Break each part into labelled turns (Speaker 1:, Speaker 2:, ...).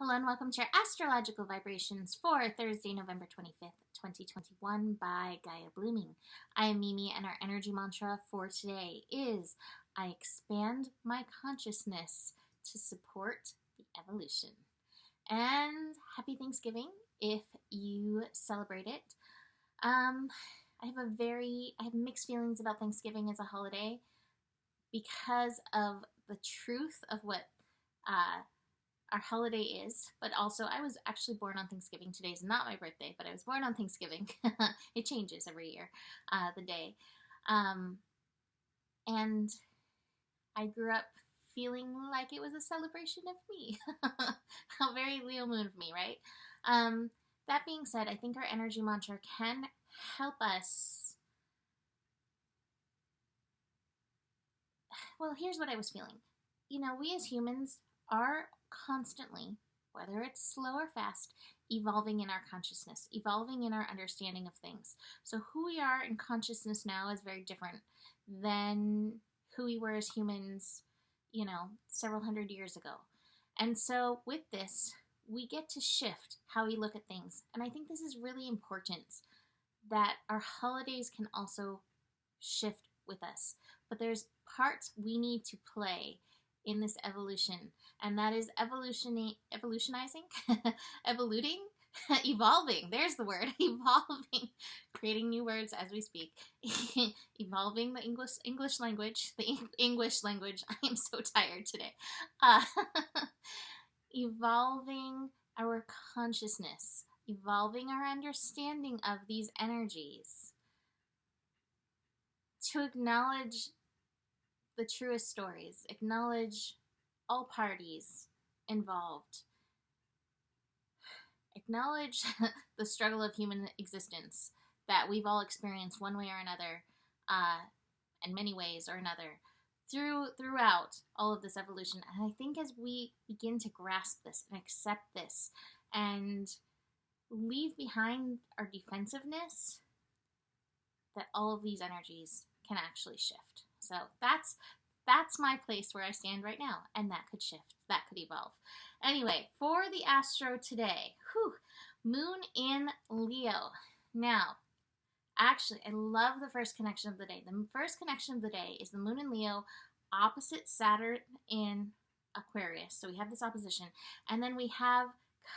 Speaker 1: Hello and welcome to our astrological vibrations for Thursday, November 25th, 2021 by Gaia Blooming. I am Mimi and our energy mantra for today is I expand my consciousness to support the evolution. And happy Thanksgiving if you celebrate it. I have mixed feelings about Thanksgiving as a holiday because of the truth of what our holiday is, but also I was actually born on Thanksgiving. Today's not my birthday, but I was born on Thanksgiving. It changes every year, the day. And I grew up feeling like it was a celebration of me. How very Leo moon of me, right? That being said, I think our energy mantra can help us. Well, here's what I was feeling. We as humans are constantly, whether it's slow or fast, evolving in our consciousness, evolving in our understanding of things. So who we are in consciousness now is very different than who we were as humans, several hundred years ago. And so with this, we get to shift how we look at things. And I think this is really important that our holidays can also shift with us. But there's parts we need to play in this evolution, and that is evolutionizing, evoluting, evolving. There's the word, evolving, creating new words as we speak, evolving the English language. I am so tired today. Evolving our consciousness, evolving our understanding of these energies, to acknowledge the truest stories, acknowledge all parties involved, acknowledge the struggle of human existence that we've all experienced one way or another, in many ways or another, throughout all of this evolution. And I think as we begin to grasp this and accept this and leave behind our defensiveness, that all of these energies can actually shift. So that's my place where I stand right now, and that could shift, that could evolve. Anyway, for the astro today, moon in Leo. Now, actually, I love the first connection of the day. The first connection of the day is the moon in Leo opposite Saturn in Aquarius. So we have this opposition. And then we have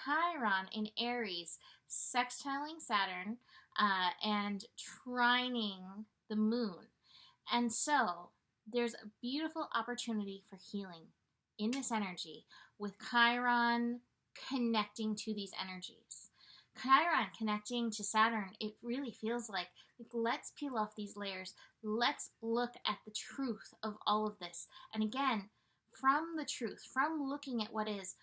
Speaker 1: Chiron in Aries sextiling Saturn and trining the moon. And so there's a beautiful opportunity for healing in this energy with Chiron connecting to these energies. Chiron connecting to Saturn, it really feels like let's peel off these layers. Let's look at the truth of all of this. And again, from the truth, from looking at what is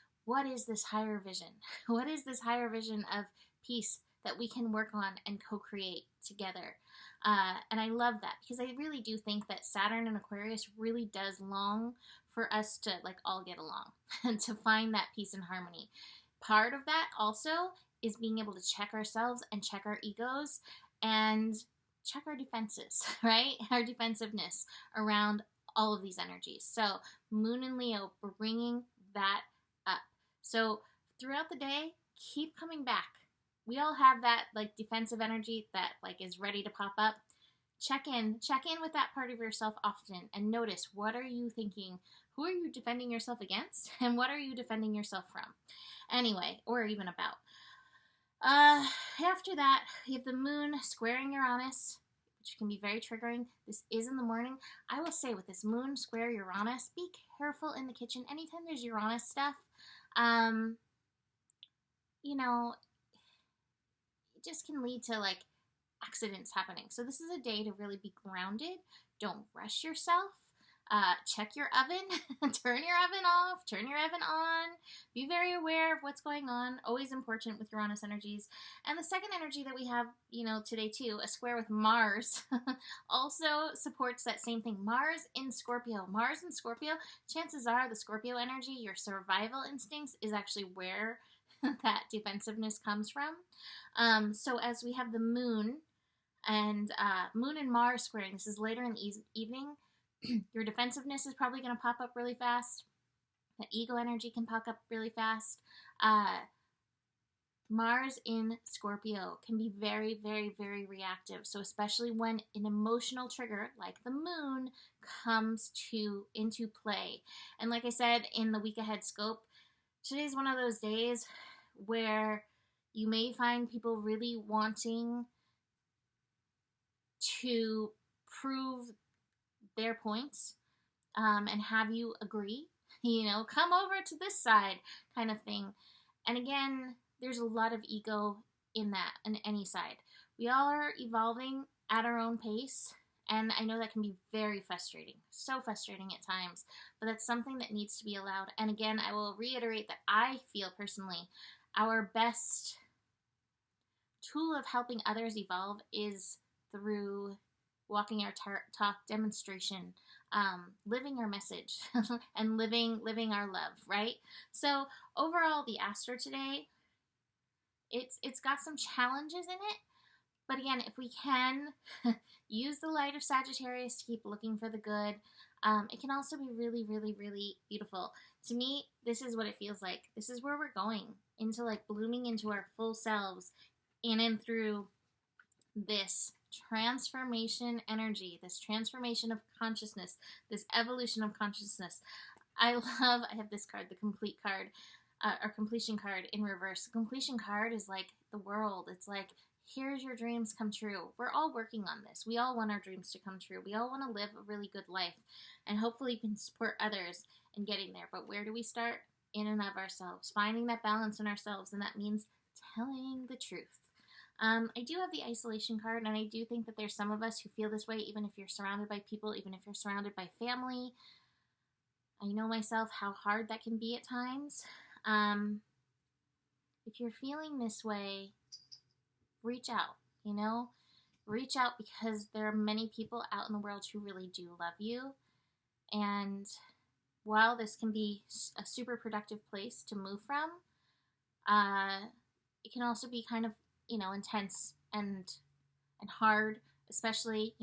Speaker 1: this higher vision? What is this higher vision of peace that we can work on and co-create together? And I love that because I really do think that Saturn and Aquarius really does long for us to all get along and to find that peace and harmony. Part of that also is being able to check ourselves and check our egos and check our defenses, right? Our defensiveness around all of these energies. So Moon and Leo, bringing that up. So throughout the day, keep coming back. We all have that defensive energy that is ready to pop up. Check in with that part of yourself often and notice, what are you thinking? Who are you defending yourself against? And what are you defending yourself from? Anyway, or even about. After that, you have the moon squaring Uranus, which can be very triggering. This is in the morning. I will say with this moon square Uranus, be careful in the kitchen. Anytime there's Uranus stuff, it just can lead to accidents happening. So this is a day to really be grounded. Don't rush yourself. Check your oven. Turn your oven off. Turn your oven on. Be very aware of what's going on. Always important with Uranus energies. And the second energy that we have, today too, a square with Mars, also supports that same thing. Mars in Scorpio. Mars in Scorpio, chances are the Scorpio energy, your survival instincts, is actually where that defensiveness comes from. So as we have the moon and Mars squaring, this is later in the evening, your defensiveness is probably going to pop up really fast. That ego energy can pop up really fast. Mars in Scorpio can be very, very, very reactive. So especially when an emotional trigger like the moon comes into play. And like I said in the week ahead scope, today's one of those days where you may find people really wanting to prove their points, and have you agree, come over to this side kind of thing. And again, there's a lot of ego in that, on any side. We all are evolving at our own pace, and I know that can be very frustrating, so frustrating at times, but that's something that needs to be allowed. And again, I will reiterate that I feel personally our best tool of helping others evolve is through walking our talk demonstration, living our message, and living our love, right? So overall, the Astro today, it's got some challenges in it, but again, if we can use the light of Sagittarius to keep looking for the good, it can also be really, really, really beautiful. To me, this is what it feels like. This is where we're going, into like blooming into our full selves in and through this transformation energy, this transformation of consciousness, this evolution of consciousness. I have this card, the complete card, or completion card in reverse. The completion card is like the world. It's like, here's your dreams come true. We're all working on this. We all want our dreams to come true. We all want to live a really good life, and hopefully you can support others in getting there. But where do we start? In and of ourselves, finding that balance in ourselves, and that means telling the truth. I do have the isolation card, and I do think that there's some of us who feel this way, even if you're surrounded by people, even if you're surrounded by family. I know myself how hard that can be at times. If you're feeling this way, reach out, reach out, because there are many people out in the world who really do love you. And while this can be a super productive place to move from, it can also be kind of, intense and hard, especially,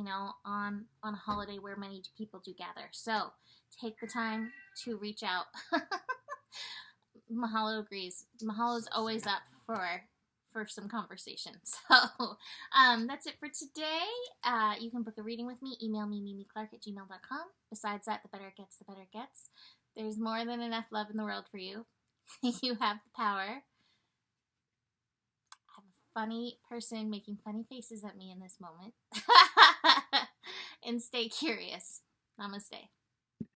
Speaker 1: on a holiday where many people do gather. So take the time to reach out. Mahalo agrees. Mahalo's always up for some conversation. So that's it for today. You can book a reading with me. Email me, mimiclark@gmail.com. Besides that, the better it gets, the better it gets. There's more than enough love in the world for you. You have the power. I have a funny person making funny faces at me in this moment. And stay curious. Namaste.